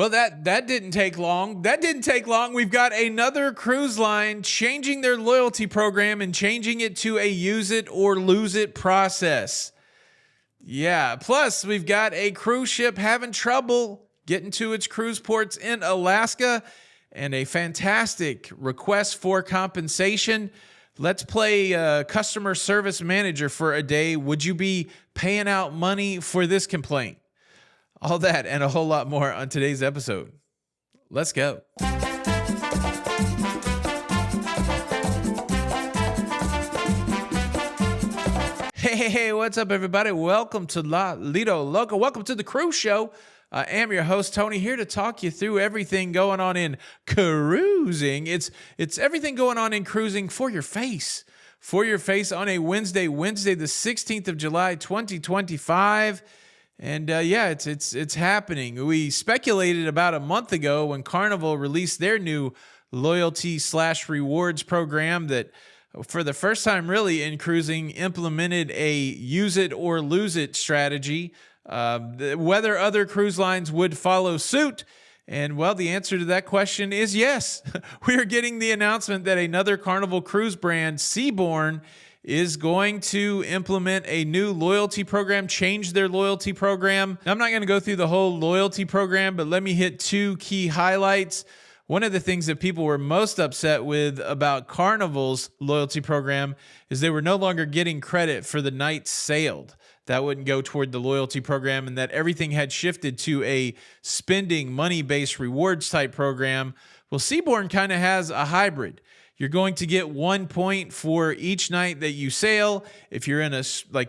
Well, that didn't take long. That didn't take long. We've got another cruise line changing their loyalty program and changing it to a use it or lose it process. Yeah, plus we've got a cruise ship having trouble getting to its cruise ports in Alaska and a fantastic request for compensation. Let's play customer service manager for a day. Would you be paying out money for this complaint? All that and a whole lot more on today's episode. Let's go. Hey, what's up, everybody? Welcome to La Lido Loco. Welcome to the cruise show. I am your host, Tony, here to talk you through everything going on in cruising. It's everything going on in cruising for your face. For your face on a Wednesday the 16th of July, 2025. And yeah, it's happening. We speculated about a month ago when Carnival released their new loyalty/rewards program that for the first time really in cruising implemented a use it or lose it strategy. Whether other cruise lines would follow suit. And well, the answer to that question is yes. We are getting the announcement that another Carnival cruise brand, Seabourn, is going to implement a new loyalty program, change their loyalty program. I'm not going to go through the whole loyalty program, but let me hit two key highlights. One of the things that people were most upset with about Carnival's loyalty program is they were no longer getting credit for the nights sailed. That wouldn't go toward the loyalty program, and that everything had shifted to a spending money-based rewards type program. Well, Seabourn kind of has a hybrid. You're going to get 1 point for each night that you sail. If you're in a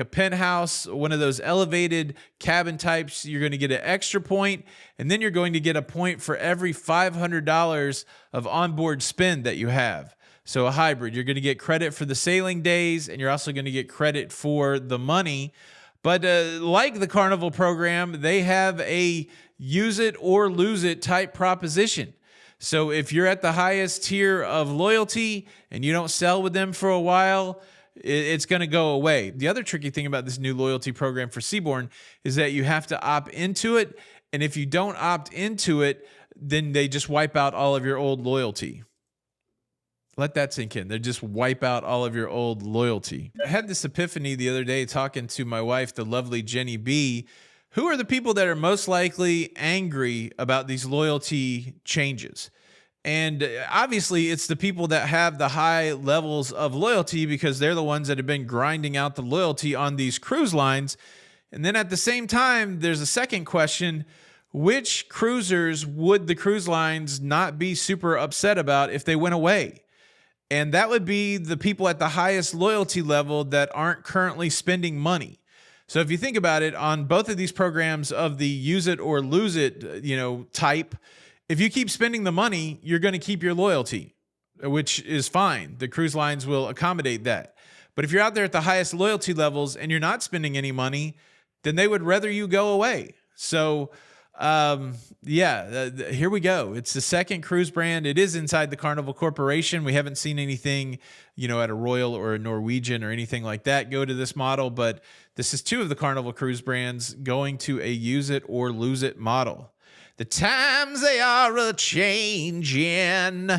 penthouse, one of those elevated cabin types, you're going to get an extra point. And then you're going to get a point for every $500 of onboard spend that you have. So a hybrid. You're going to get credit for the sailing days, and you're also going to get credit for the money. But like the Carnival program, they have a use it or lose it type proposition. So if you're at the highest tier of loyalty and you don't sell with them for a while, it's going to go away. The other tricky thing about this new loyalty program for Seabourn is that you have to opt into it. And if you don't opt into it, then they just wipe out all of your old loyalty. Let that sink in. They just wipe out all of your old loyalty. I had this epiphany the other day talking to my wife, the lovely Jenny B. Who are the people that are most likely angry about these loyalty changes? And obviously, it's the people that have the high levels of loyalty because they're the ones that have been grinding out the loyalty on these cruise lines. And then at the same time, there's a second question. Which cruisers would the cruise lines not be super upset about if they went away? And that would be the people at the highest loyalty level that aren't currently spending money. So if you think about it, on both of these programs of the use it or lose it, type, if you keep spending the money, you're going to keep your loyalty, which is fine. The cruise lines will accommodate that. But if you're out there at the highest loyalty levels and you're not spending any money, then they would rather you go away. So here we go. It's the second cruise brand. It is inside the Carnival Corporation. We haven't seen anything, at a Royal or a Norwegian or anything like that go to this model, but this is two of the Carnival cruise brands going to a use it or lose it model. The times they are a-changing.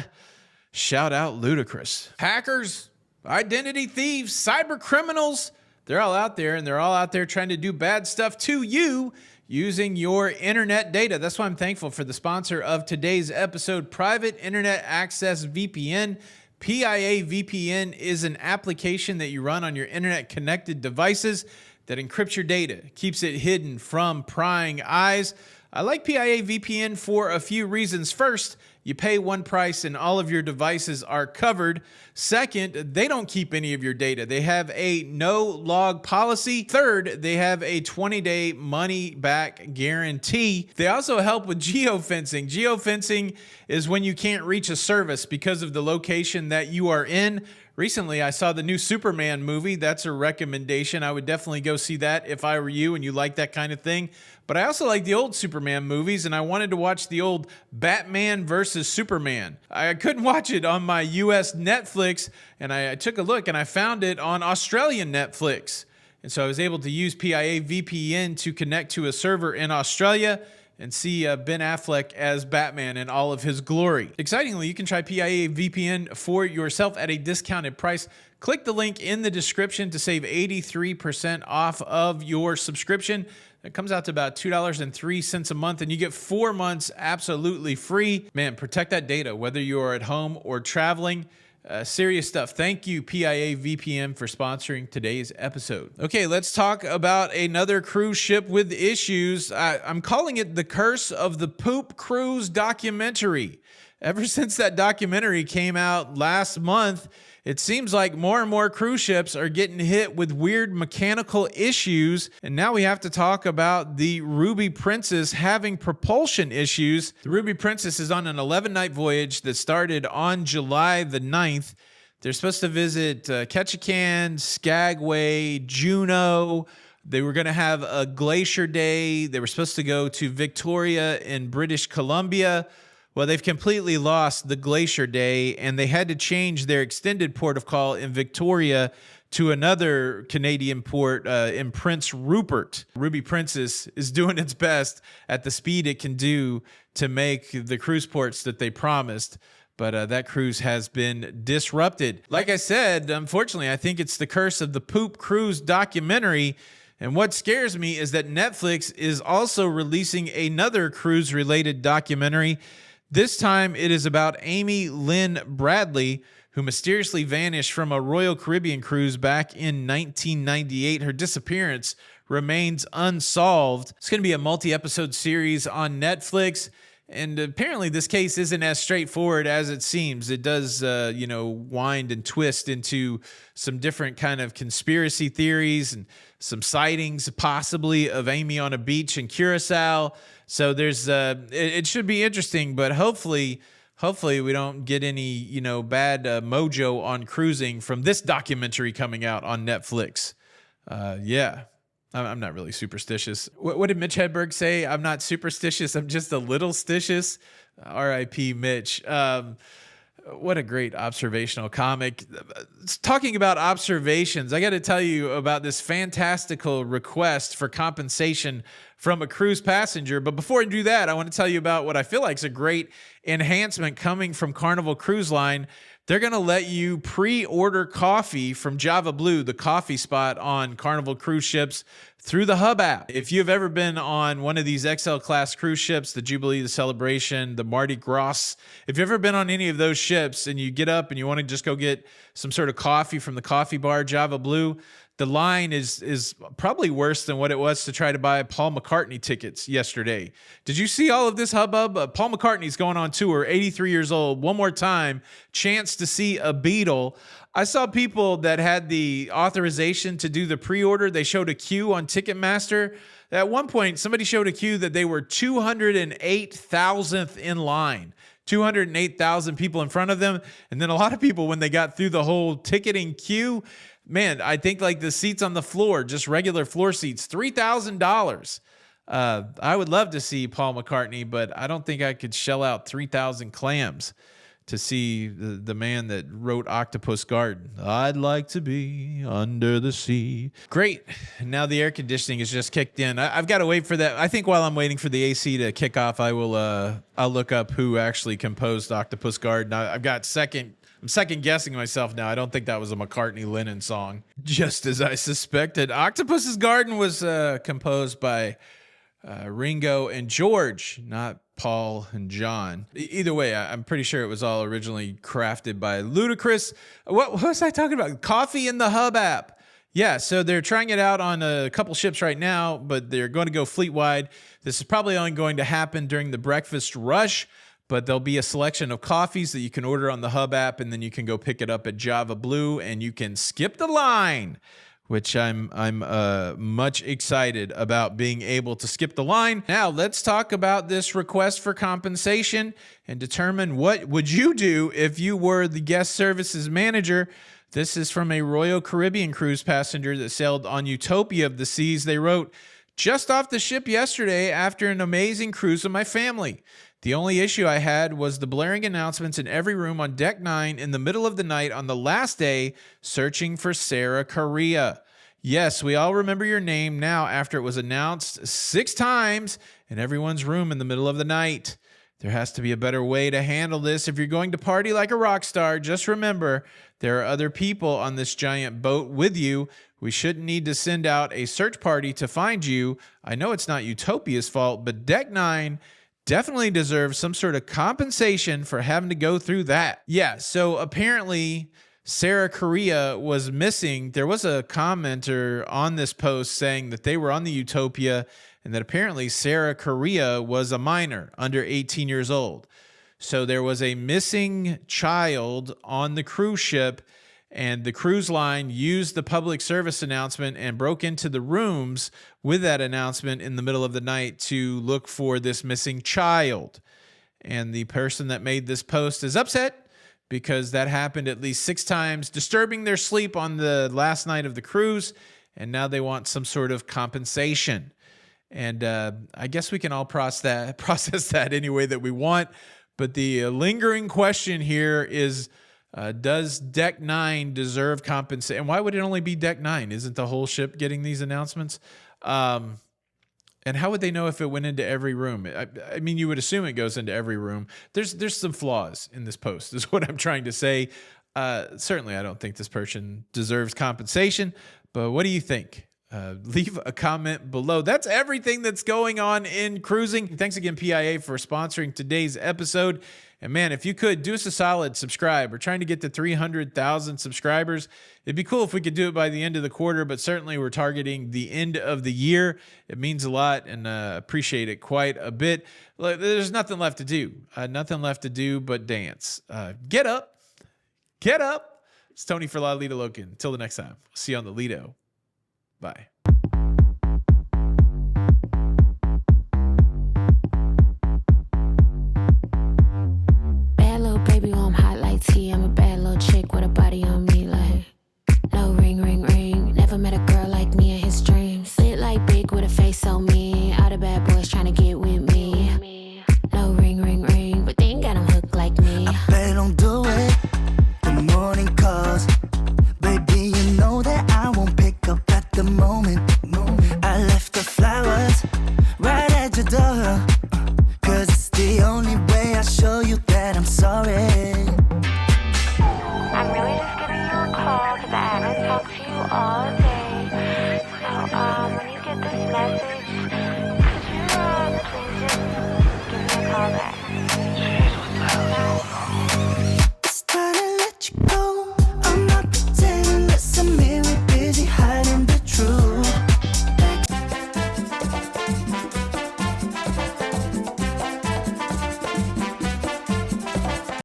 Shout out Ludacris. Hackers, identity thieves, cyber criminals, they're all out there, and they're all out there trying to do bad stuff to you using your internet data. That's why I'm thankful for the sponsor of today's episode, Private Internet Access VPN. PIA VPN is an application that you run on your internet-connected devices that encrypts your data, keeps it hidden from prying eyes. I like PIA VPN for a few reasons. First, you pay one price and all of your devices are covered. Second, they don't keep any of your data. They have a no log policy. Third, they have a 20-day money back guarantee. They also help with geofencing. Geofencing is when you can't reach a service because of the location that you are in. Recently, I saw the new Superman movie. That's a recommendation. I would definitely go see that if I were you and you like that kind of thing. But I also like the old Superman movies, and I wanted to watch the old Batman versus Superman. I couldn't watch it on my US Netflix, and I took a look and I found it on Australian Netflix. And so I was able to use PIA VPN to connect to a server in Australia and see Ben Affleck as Batman in all of his glory. Excitingly, you can try PIA VPN for yourself at a discounted price. Click the link in the description to save 83% off of your subscription. It comes out to about $2.03 a month, and you get 4 months absolutely free. Man, protect that data, whether you're at home or traveling. Serious stuff. Thank you, PIA VPN, for sponsoring today's episode. Okay, let's talk about another cruise ship with issues. I'm calling it the Curse of the Poop Cruise documentary. Ever since that documentary came out last month, it seems like more and more cruise ships are getting hit with weird mechanical issues. And now we have to talk about the Ruby Princess having propulsion issues. The Ruby Princess is on an 11-night voyage that started on July the 9th. They're supposed to visit Ketchikan, Skagway, Juneau. They were going to have a glacier day. They were supposed to go to Victoria in British Columbia. Well, they've completely lost the Glacier Day, and they had to change their extended port of call in Victoria to another Canadian port in Prince Rupert. Ruby Princess is doing its best at the speed it can do to make the cruise ports that they promised, but that cruise has been disrupted. Like I said, unfortunately, I think it's the curse of the Poop Cruise documentary. And what scares me is that Netflix is also releasing another cruise-related documentary. This time it is about Amy Lynn Bradley, who mysteriously vanished from a Royal Caribbean cruise back in 1998. Her disappearance remains unsolved. It's going to be a multi-episode series on Netflix. And apparently this case isn't as straightforward as it seems. It does, wind and twist into some different kind of conspiracy theories and some sightings possibly of Amy on a beach in Curacao. So there's, it should be interesting, but hopefully we don't get any, bad mojo on cruising from this documentary coming out on Netflix. Yeah. I'm not really superstitious. What did Mitch Hedberg say? I'm not superstitious. I'm just a little stitious. R.I.P. Mitch. What a great observational comic. Talking about observations, I got to tell you about this fantastical request for compensation from a cruise passenger. But before I do that, I want to tell you about what I feel like is a great enhancement coming from Carnival Cruise Line. They're going to let you pre-order coffee from Java Blue, the coffee spot on Carnival cruise ships, through the Hub app. If you've ever been on one of these XL class cruise ships, the Jubilee, the Celebration, the Mardi Gras, if you've ever been on any of those ships and you get up and you want to just go get some sort of coffee from the coffee bar, Java Blue, the line is probably worse than what it was to try to buy Paul McCartney tickets yesterday. Did you see all of this hubbub? Paul McCartney's going on tour, 83 years old, one more time, chance to see a Beatle. I saw people that had the authorization to do the pre-order. They showed a queue on Ticketmaster. At one point, somebody showed a queue that they were 208,000th in line. 208,000 people in front of them. And then a lot of people, when they got through the whole ticketing queue, man, I think like the seats on the floor, just regular floor seats, $3,000. I would love to see Paul McCartney, but I don't think I could shell out 3,000 clams to see the man that wrote Octopus Garden. I'd like to be under the sea. Great. Now the air conditioning is just kicked in. I've got to wait for that. I think while I'm waiting for the AC to kick off, I'll look up who actually composed Octopus Garden. I'm second guessing myself now. I don't think that was a McCartney-Lennon song. Just as I suspected. Octopus's Garden was composed by Ringo and George, not Paul and John. Either way, I'm pretty sure it was all originally crafted by Ludacris. What was I talking about? Coffee in the Hub app. Yeah, so they're trying it out on a couple ships right now, but they're going to go fleet-wide. This is probably only going to happen during the breakfast rush, but there'll be a selection of coffees that you can order on the Hub app, and then you can go pick it up at Java Blue, and you can skip the line, which I'm much excited about being able to skip the line. Now, let's talk about this request for compensation and determine what would you do if you were the guest services manager. This is from a Royal Caribbean cruise passenger that sailed on Utopia of the Seas. They wrote, "Just off the ship yesterday after an amazing cruise with my family. The only issue I had was the blaring announcements in every room on Deck 9 in the middle of the night on the last day, searching for Sarah Correa. Yes, we all remember your name now after it was announced 6 times in everyone's room in the middle of the night. There has to be a better way to handle this. If you're going to party like a rock star, just remember there are other people on this giant boat with you. We shouldn't need to send out a search party to find you. I know it's not Utopia's fault, but Deck 9 definitely deserves some sort of compensation for having to go through that. Yeah, so apparently Sarah Correa was missing. There was a commenter on this post saying that they were on the Utopia and that apparently Sarah Correa was a minor under 18 years old. So there was a missing child on the cruise ship, and the cruise line used the public service announcement and broke into the rooms with that announcement in the middle of the night to look for this missing child. And the person that made this post is upset because that happened at least 6 times, disturbing their sleep on the last night of the cruise, and now they want some sort of compensation. And I guess we can all process that any way that we want. But the lingering question here is, does Deck 9 deserve compensation? And why would it only be Deck 9? Isn't the whole ship getting these announcements? And how would they know if it went into every room? I mean, you would assume it goes into every room. There's some flaws in this post, is what I'm trying to say. Certainly, I don't think this person deserves compensation. But what do you think? Leave a comment below. That's everything that's going on in cruising. Thanks again, PIA, for sponsoring today's episode. And man, if you could do us a solid, subscribe. We're trying to get to 300,000 subscribers. It'd be cool if we could do it by the end of the quarter, but certainly we're targeting the end of the year. It means a lot, and appreciate it quite a bit. There's nothing left to do. Nothing left to do but dance. Get up. Get up. It's Tony for La Lido Locan. Until the next time, see you on the Lido. Bye. Bad little baby, I'm hot like tea. I'm a bad little chick with a body on me like no ring, ring, ring. Never met a girl like me in his dreams. Lit like big with a face so mean. All the bad boys trying to get with me. No ring, ring, ring, but they ain't got them hooked like me. I bet don't do it. The morning calls, baby, you know that I won't pick up at the moment. I left the flowers right at your door, 'cause it's the only way I show you that I'm sorry. I'm really just giving you a call 'cause I haven't talked to you all